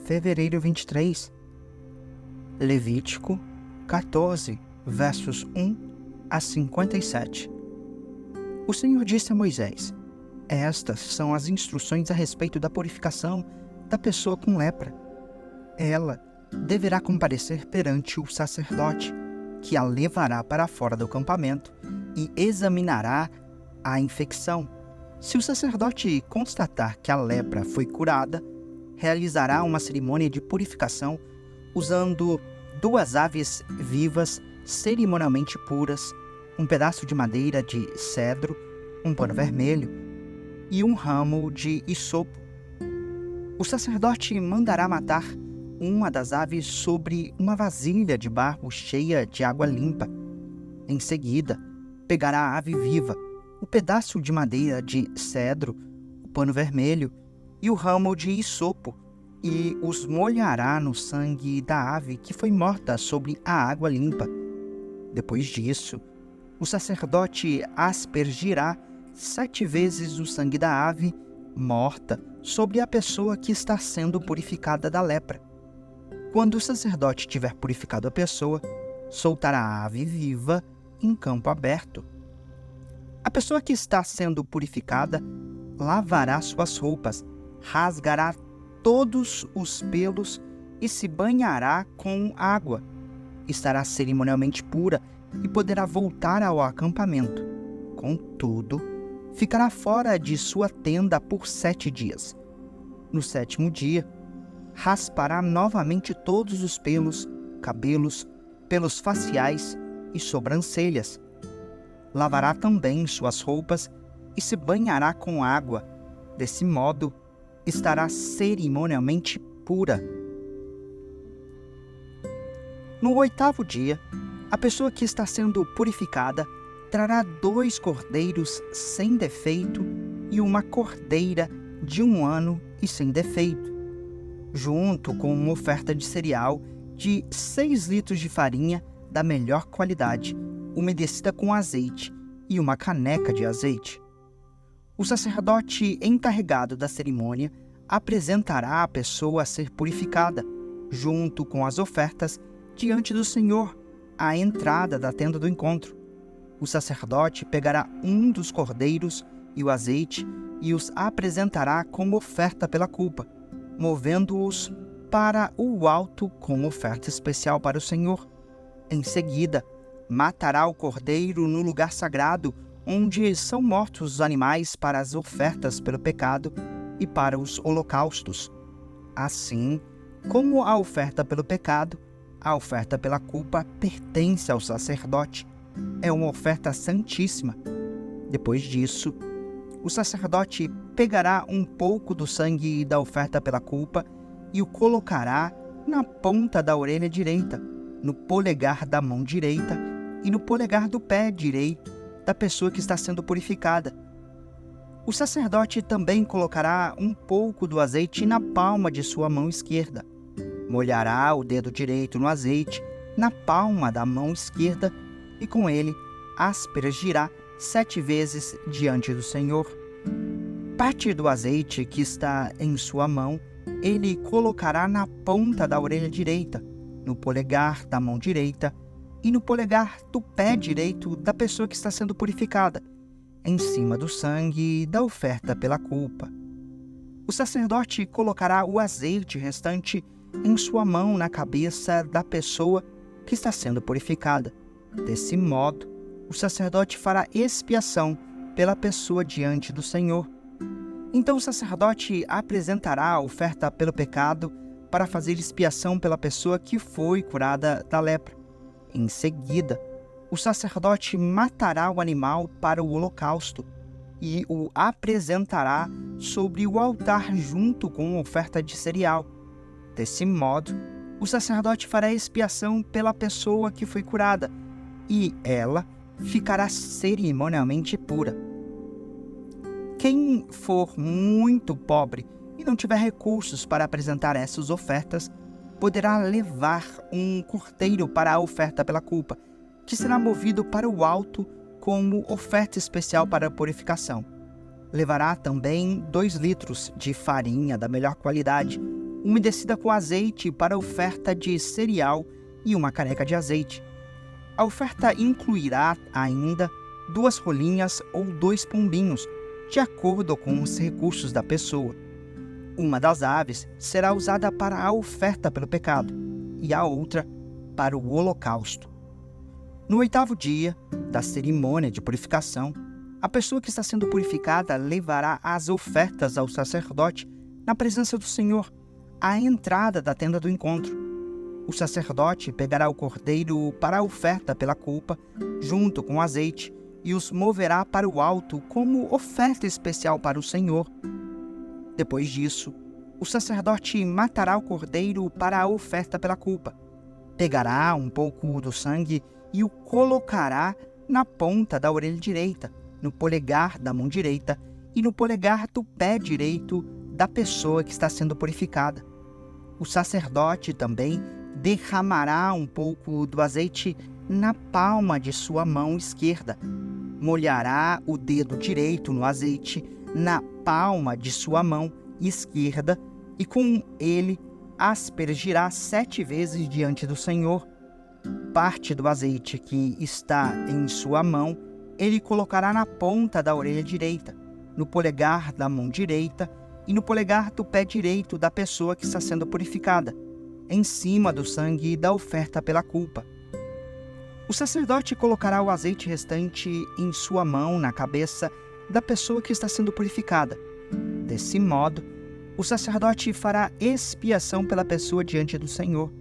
fevereiro 23. Levítico 14, versos 1 a 57. O Senhor disse a Moisés: estas são as instruções a respeito da purificação da pessoa com lepra. Ela deverá comparecer perante o sacerdote, que a levará para fora do acampamento e examinará a infecção. Se o sacerdote constatar que a lepra foi curada, realizará uma cerimônia de purificação usando 2 aves vivas cerimonialmente puras, um pedaço de madeira de cedro, um pano vermelho e um ramo de hisopo. O sacerdote mandará matar uma das aves sobre uma vasilha de barro cheia de água limpa. Em seguida, pegará a ave viva, o pedaço de madeira de cedro, o pano vermelho e o ramo de hisopo, e os molhará no sangue da ave que foi morta sobre a água limpa. Depois disso, o sacerdote aspergirá 7 vezes o sangue da ave morta sobre a pessoa que está sendo purificada da lepra. Quando o sacerdote tiver purificado a pessoa, soltará a ave viva em campo aberto. A pessoa que está sendo purificada lavará suas roupas, rasgará todos os pelos e se banhará com água. Estará cerimonialmente pura e poderá voltar ao acampamento. Contudo, ficará fora de sua tenda por 7 dias. No 7º dia, raspará novamente todos os pelos, cabelos, pelos faciais e sobrancelhas. Lavará também suas roupas e se banhará com água. Desse modo, estará cerimonialmente pura. No 8º dia, a pessoa que está sendo purificada trará 2 cordeiros sem defeito e uma cordeira de 1 ano e sem defeito, junto com uma oferta de cereal de 6 litros de farinha da melhor qualidade, umedecida com azeite, e uma caneca de azeite. O sacerdote encarregado da cerimônia apresentará a pessoa a ser purificada, junto com as ofertas, diante do Senhor, à entrada da tenda do encontro. O sacerdote pegará um dos cordeiros e o azeite e os apresentará como oferta pela culpa, movendo-os para o alto como oferta especial para o Senhor. Em seguida, matará o cordeiro no lugar sagrado, onde são mortos os animais para as ofertas pelo pecado e para os holocaustos. Assim, como a oferta pelo pecado, a oferta pela culpa pertence ao sacerdote. É uma oferta santíssima. Depois disso, o sacerdote pegará um pouco do sangue da oferta pela culpa e o colocará na ponta da orelha direita, no polegar da mão direita e no polegar do pé direito da pessoa que está sendo purificada. O sacerdote também colocará um pouco do azeite na palma de sua mão esquerda. Molhará o dedo direito no azeite na palma da mão esquerda e com ele aspergirá 7 vezes diante do Senhor. Parte do azeite que está em sua mão ele colocará na ponta da orelha direita, no polegar da mão direita e no polegar do pé direito da pessoa que está sendo purificada, em cima do sangue da oferta pela culpa. O sacerdote colocará o azeite restante em sua mão na cabeça da pessoa que está sendo purificada. Desse modo, o sacerdote fará expiação pela pessoa diante do Senhor. Então o sacerdote apresentará a oferta pelo pecado para fazer expiação pela pessoa que foi curada da lepra. Em seguida, o sacerdote matará o animal para o holocausto e o apresentará sobre o altar junto com a oferta de cereal. Desse modo, o sacerdote fará expiação pela pessoa que foi curada e ela ficará cerimonialmente pura. Quem for muito pobre e não tiver recursos para apresentar essas ofertas, poderá levar um cordeiro para a oferta pela culpa, que será movido para o alto como oferta especial para a purificação. Levará também 2 litros de farinha da melhor qualidade, umedecida com azeite para oferta de cereal e uma caneca de azeite. A oferta incluirá ainda 2 rolinhas ou 2 pombinhos, de acordo com os recursos da pessoa. Uma das aves será usada para a oferta pelo pecado e a outra para o holocausto. No 8º dia da cerimônia de purificação, a pessoa que está sendo purificada levará as ofertas ao sacerdote na presença do Senhor, à entrada da tenda do encontro. O sacerdote pegará o cordeiro para a oferta pela culpa, junto com o azeite, e os moverá para o alto como oferta especial para o Senhor. Depois disso, o sacerdote matará o cordeiro para a oferta pela culpa. Pegará um pouco do sangue e o colocará na ponta da orelha direita, no polegar da mão direita e no polegar do pé direito da pessoa que está sendo purificada. O sacerdote também derramará um pouco do azeite na palma de sua mão esquerda. Molhará o dedo direito no azeite na palma de sua mão esquerda e com ele aspergirá 7 vezes diante do Senhor. Parte do azeite que está em sua mão ele colocará na ponta da orelha direita, no polegar da mão direita e no polegar do pé direito da pessoa que está sendo purificada, em cima do sangue da oferta pela culpa. O sacerdote colocará o azeite restante em sua mão na cabeça da pessoa que está sendo purificada. Desse modo, o sacerdote fará expiação pela pessoa diante do Senhor.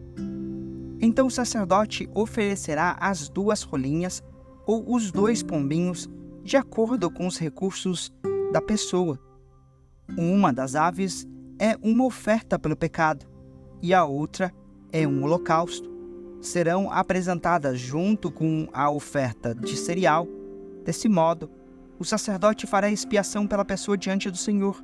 Então o sacerdote oferecerá as 2 rolinhas ou os 2 pombinhos de acordo com os recursos da pessoa. Uma das aves é uma oferta pelo pecado e a outra é um holocausto. Serão apresentadas junto com a oferta de cereal. Desse modo, o sacerdote fará expiação pela pessoa diante do Senhor.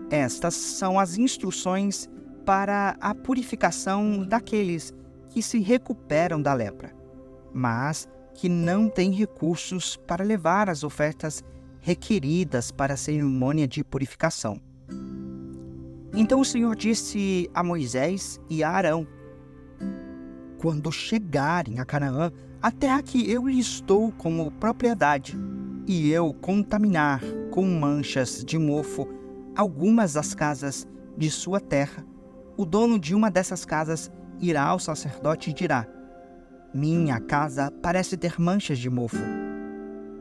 Estas são as instruções para a purificação daqueles que se recuperam da lepra, mas que não têm recursos para levar as ofertas requeridas para a cerimônia de purificação. Então o Senhor disse a Moisés e a Arão: quando chegarem a Canaã, a terra que eu lhes dou como propriedade, e eu contaminar com manchas de mofo algumas das casas de sua terra, o dono de uma dessas casas irá ao sacerdote e dirá: minha casa parece ter manchas de mofo.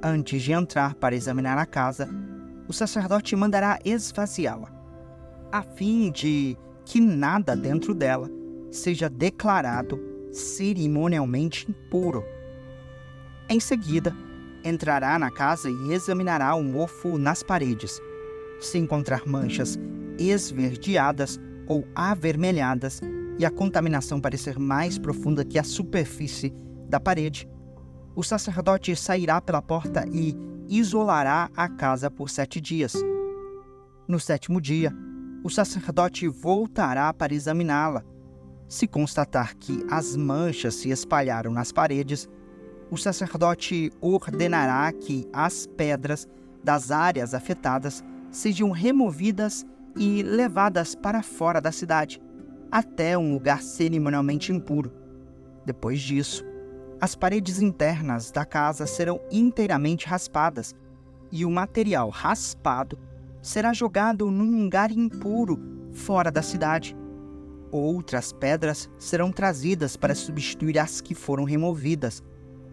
Antes de entrar para examinar a casa, o sacerdote mandará esvaziá-la, a fim de que nada dentro dela seja declarado cerimonialmente impuro. Em seguida, entrará na casa e examinará o mofo nas paredes. Se encontrar manchas esverdeadas ou avermelhadas e a contaminação parecer mais profunda que a superfície da parede, o sacerdote sairá pela porta e isolará a casa por 7 dias. No 7º dia, o sacerdote voltará para examiná-la. Se constatar que as manchas se espalharam nas paredes, o sacerdote ordenará que as pedras das áreas afetadas sejam removidas e levadas para fora da cidade, até um lugar cerimonialmente impuro. Depois disso, as paredes internas da casa serão inteiramente raspadas e o material raspado será jogado num lugar impuro fora da cidade. Outras pedras serão trazidas para substituir as que foram removidas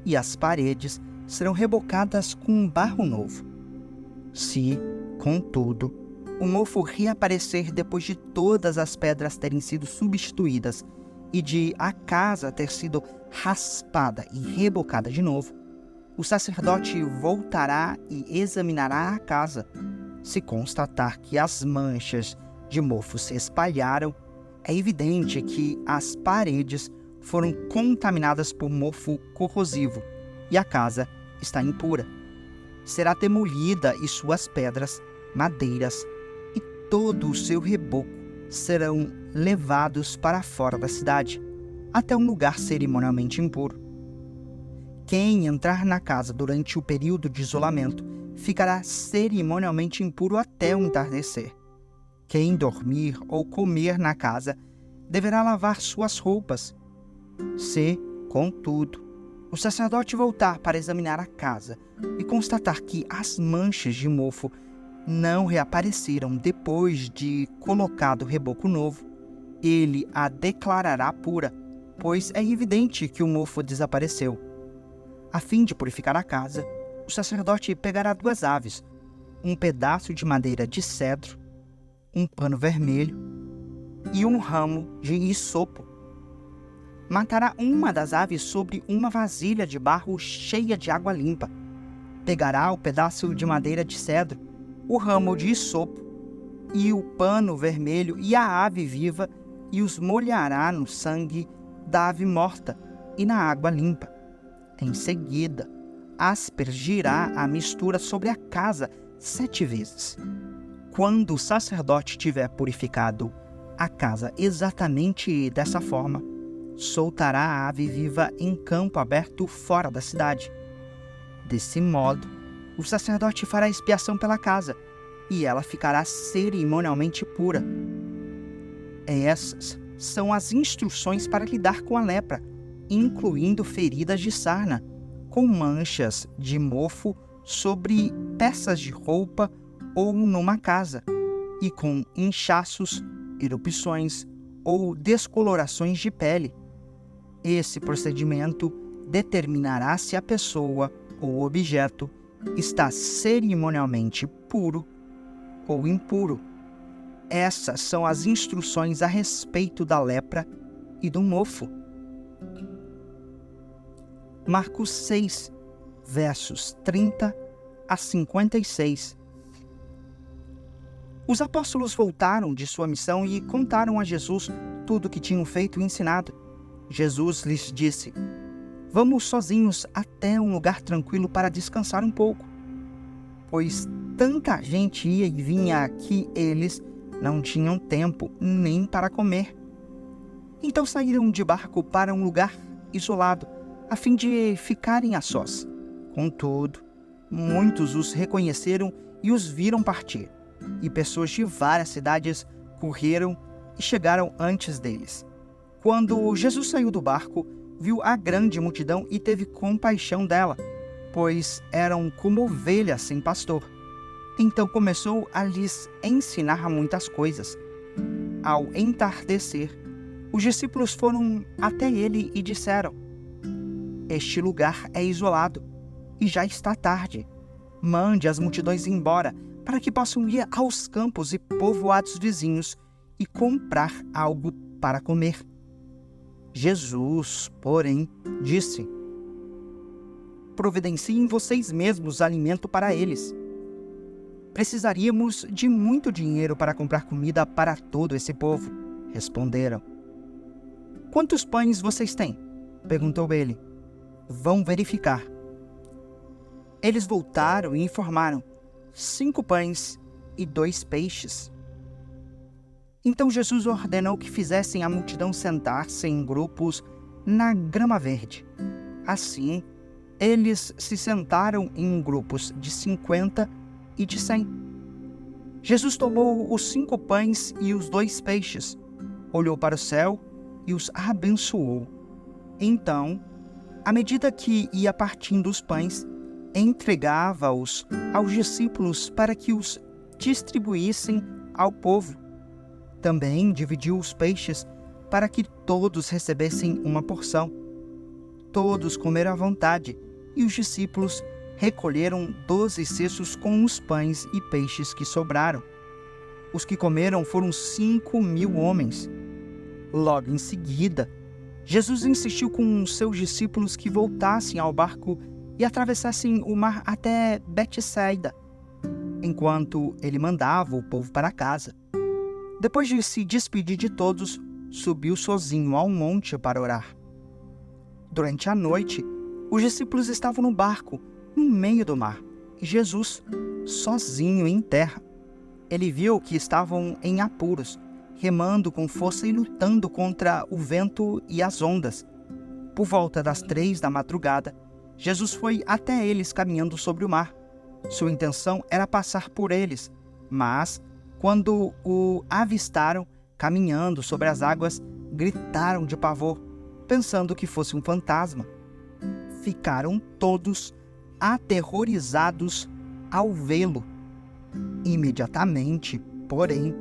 e as paredes serão rebocadas com barro novo. Se, contudo, o mofo reaparecer depois de todas as pedras terem sido substituídas e de a casa ter sido raspada e rebocada de novo, o sacerdote voltará e examinará a casa. Se constatar que as manchas de mofo se espalharam, é evidente que as paredes foram contaminadas por mofo corrosivo e a casa está impura. Será demolida e suas pedras, madeiras e todo o seu reboco serão levados para fora da cidade, até um lugar cerimonialmente impuro. Quem entrar na casa durante o período de isolamento ficará cerimonialmente impuro até o entardecer. Quem dormir ou comer na casa deverá lavar suas roupas. Se, contudo, o sacerdote voltar para examinar a casa e constatar que as manchas de mofo não reapareceram depois de colocado reboco novo, ele a declarará pura, pois é evidente que o mofo desapareceu. A fim de purificar a casa, o sacerdote pegará 2 aves, um pedaço de madeira de cedro, um pano vermelho e um ramo de hisopo. Matará uma das aves sobre uma vasilha de barro cheia de água limpa. Pegará o pedaço de madeira de cedro, o ramo de hisopo e o pano vermelho e a ave viva e os molhará no sangue da ave morta e na água limpa. Em seguida, aspergirá a mistura sobre a casa 7 vezes. Quando o sacerdote tiver purificado a casa exatamente dessa forma, soltará a ave viva em campo aberto fora da cidade. Desse modo, o sacerdote fará expiação pela casa, e ela ficará cerimonialmente pura. Essas são as instruções para lidar com a lepra, incluindo feridas de sarna, com manchas de mofo sobre peças de roupa ou numa casa, e com inchaços, erupções ou descolorações de pele. Esse procedimento determinará se a pessoa ou objeto está cerimonialmente puro ou impuro. Essas são as instruções a respeito da lepra e do mofo. Marcos 6, versos 30 a 56. Os apóstolos voltaram de sua missão e contaram a Jesus tudo o que tinham feito e ensinado. Jesus lhes disse: "Vamos sozinhos até um lugar tranquilo para descansar um pouco", pois tanta gente ia e vinha que eles não tinham tempo nem para comer. Então saíram de barco para um lugar isolado, a fim de ficarem a sós. Contudo, muitos os reconheceram e os viram partir, e pessoas de várias cidades correram e chegaram antes deles. Quando Jesus saiu do barco, viu a grande multidão e teve compaixão dela, pois eram como ovelhas sem pastor. Então começou a lhes ensinar muitas coisas. Ao entardecer, os discípulos foram até ele e disseram: "Este lugar é isolado e já está tarde. Mande as multidões embora, para que possam ir aos campos e povoados vizinhos e comprar algo para comer." Jesus, porém, disse: "Providenciem vocês mesmos alimento para eles." "Precisaríamos de muito dinheiro para comprar comida para todo esse povo", responderam. "Quantos pães vocês têm?", perguntou ele. "Vão verificar." Eles voltaram e informaram: 5 pães e 2 peixes. Então Jesus ordenou que fizessem a multidão sentar-se em grupos na grama verde. Assim, eles se sentaram em grupos de 50 e de 100. Jesus tomou os 5 pães e os 2 peixes, olhou para o céu e os abençoou. Então, à medida que ia partindo os pães, entregava-os aos discípulos para que os distribuíssem ao povo. Também dividiu os peixes para que todos recebessem uma porção. Todos comeram à vontade, e os discípulos recolheram 12 cestos com os pães e peixes que sobraram. Os que comeram foram 5.000 homens. Logo em seguida, Jesus insistiu com seus discípulos que voltassem ao barco e atravessassem o mar até Betsaida, enquanto ele mandava o povo para casa. Depois de se despedir de todos, subiu sozinho ao monte para orar. Durante a noite, os discípulos estavam no barco, no meio do mar, e Jesus, sozinho em terra. Ele viu que estavam em apuros, remando com força e lutando contra o vento e as ondas. Por volta das 3 da madrugada, Jesus foi até eles caminhando sobre o mar. Sua intenção era passar por eles, mas Quando o avistaram caminhando sobre as águas, gritaram de pavor, pensando que fosse um fantasma. Ficaram todos aterrorizados ao vê-lo. Imediatamente, porém,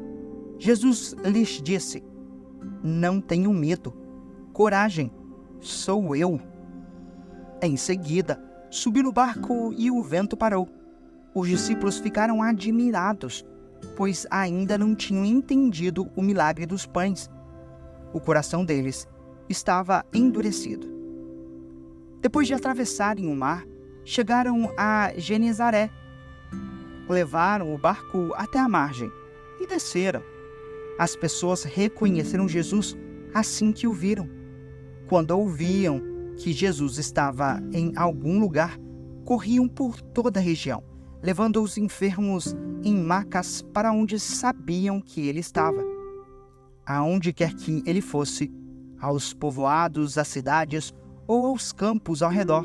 Jesus lhes disse: "Não tenham medo, coragem, sou eu." Em seguida, subiu no barco e o vento parou. Os discípulos ficaram admirados, pois ainda não tinham entendido o milagre dos pães. O coração deles estava endurecido. Depois de atravessarem o mar, chegaram a Genezaré. Levaram o barco até a margem e desceram. As pessoas reconheceram Jesus assim que o viram. Quando ouviam que Jesus estava em algum lugar, corriam por toda a região, levando os enfermos em macas para onde sabiam que ele estava. Aonde quer que ele fosse, aos povoados, às cidades ou aos campos ao redor,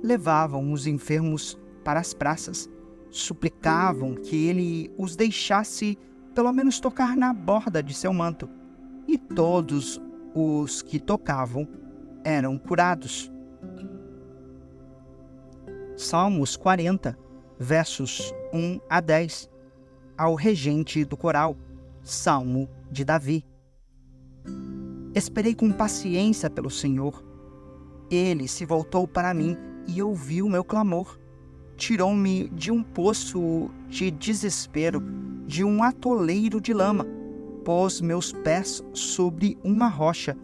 levavam os enfermos para as praças, suplicavam que ele os deixasse pelo menos tocar na borda de seu manto, e todos os que tocavam eram curados. Salmos 40, versos 1 a 10. Ao regente do coral, Salmo de Davi. Esperei com paciência pelo Senhor. Ele se voltou para mim e ouviu meu clamor. Tirou-me de um poço de desespero, de um atoleiro de lama. Pôs meus pés sobre uma rocha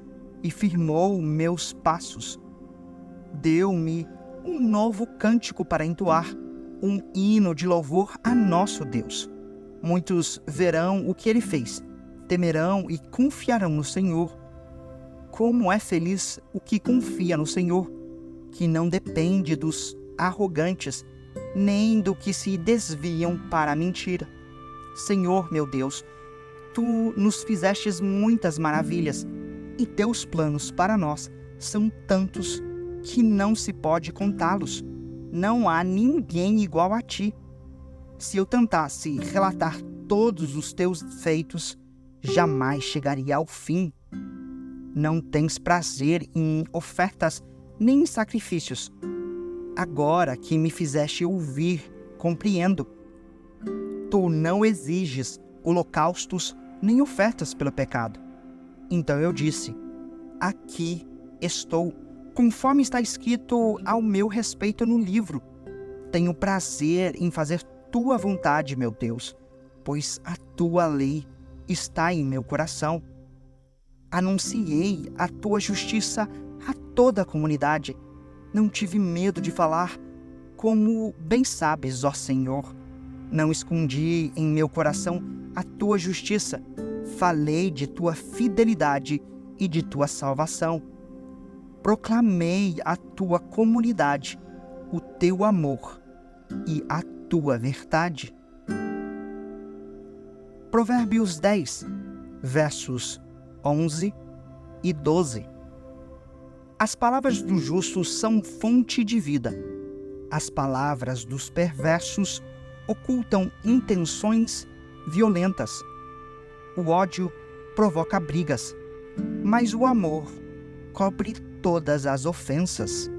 e firmou meus passos. Deu-me um novo cântico para entoar, um hino de louvor a nosso Deus. Muitos verão o que ele fez, temerão e confiarão no Senhor. Como é feliz o que confia no Senhor, que não depende dos arrogantes, nem do que se desviam para a mentira. Senhor, meu Deus, tu nos fizestes muitas maravilhas, e teus planos para nós são tantos que não se pode contá-los. Não há ninguém igual a ti. Se eu tentasse relatar todos os teus feitos, jamais chegaria ao fim. Não tens prazer em ofertas nem em sacrifícios. Agora que me fizeste ouvir, compreendo. Tu não exiges holocaustos nem ofertas pelo pecado. Então eu disse: aqui estou, conforme está escrito ao meu respeito no livro. Tenho prazer em fazer tua vontade, meu Deus, pois a tua lei está em meu coração. Anunciei a tua justiça a toda a comunidade. Não tive medo de falar, como bem sabes, ó Senhor. Não escondi em meu coração a tua justiça. Falei de tua fidelidade e de tua salvação. Proclamei à tua comunidade o teu amor e a tua verdade. Provérbios 10, versos 11 e 12. As palavras do justo são fonte de vida. As palavras dos perversos ocultam intenções violentas. O ódio provoca brigas, mas o amor cobre todas as ofensas.